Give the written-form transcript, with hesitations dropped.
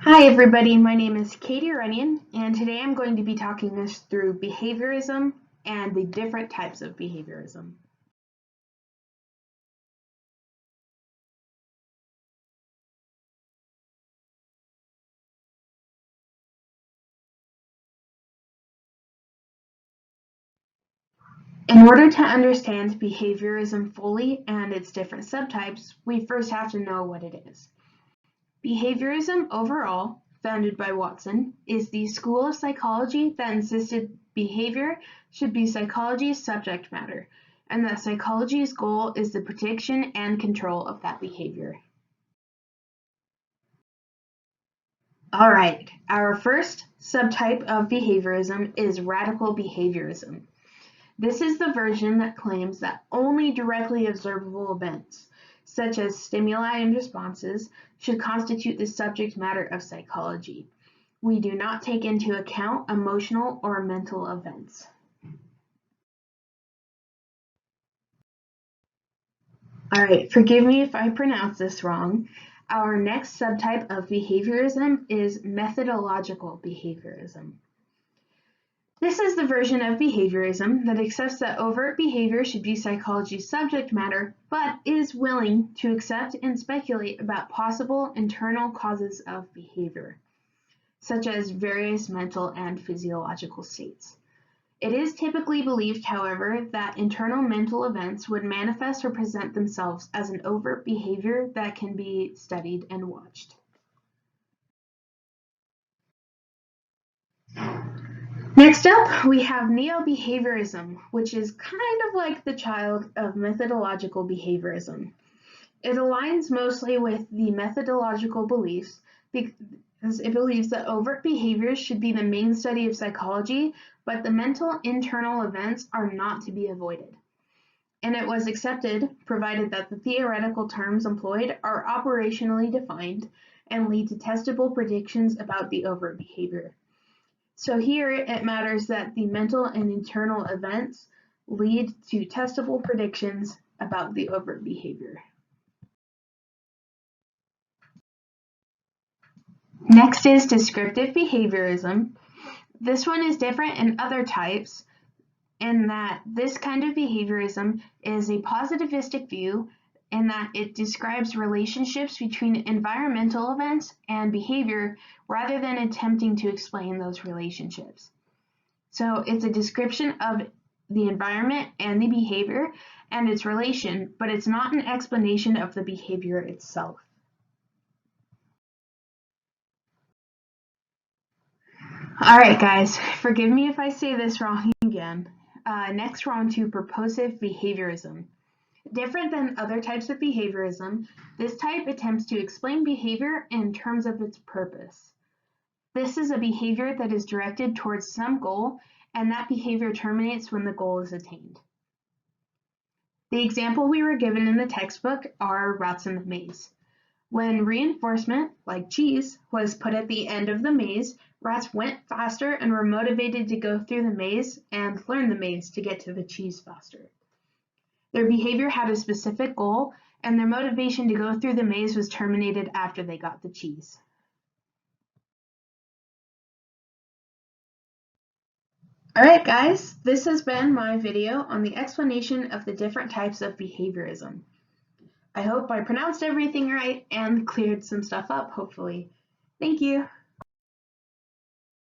Hi everybody, my name is Katie Runyon, and today I'm going to be talking us through behaviorism and the different types of behaviorism. In order to understand behaviorism fully and its different subtypes, we first have to know what it is. Behaviorism overall, founded by Watson, is the school of psychology that insisted behavior should be psychology's subject matter, and that psychology's goal is the prediction and control of that behavior. All right, our first subtype of behaviorism is radical behaviorism. This is the version that claims that only directly observable events, such as stimuli and responses, should constitute the subject matter of psychology. We do not take into account emotional or mental events. All right, forgive me if I pronounce this wrong. Our next subtype of behaviorism is methodological behaviorism. This is the version of behaviorism that accepts that overt behavior should be psychology's subject matter, but is willing to accept and speculate about possible internal causes of behavior, such as various mental and physiological states. It is typically believed, however, that internal mental events would manifest or present themselves as an overt behavior that can be studied and watched. Next up, we have neo-behaviorism, which is kind of like the child of methodological behaviorism. It aligns mostly with the methodological beliefs because it believes that overt behaviors should be the main study of psychology, but the mental internal events are not to be avoided. And it was accepted, provided that the theoretical terms employed are operationally defined and lead to testable predictions about the overt behavior. So here it matters that the mental and internal events lead to testable predictions about the overt behavior. Next is descriptive behaviorism. This one is different in other types in that this kind of behaviorism is a positivistic view in that it describes relationships between environmental events and behavior rather than attempting to explain those relationships. So it's a description of the environment and the behavior and its relation, but it's not an explanation of the behavior itself. All right, guys, forgive me if I say this wrong again. Next, we're on to purposive behaviorism. Different than other types of behaviorism, this type attempts to explain behavior in terms of its purpose. This is a behavior that is directed towards some goal, and that behavior terminates when the goal is attained. The example we were given in the textbook are rats in the maze. When reinforcement, like cheese, was put at the end of the maze, rats went faster and were motivated to go through the maze and learn the maze to get to the cheese faster. Their behavior had a specific goal, and their motivation to go through the maze was terminated after they got the cheese. Alright guys, this has been my video on the explanation of the different types of behaviorism. I hope I pronounced everything right and cleared some stuff up, hopefully. Thank you.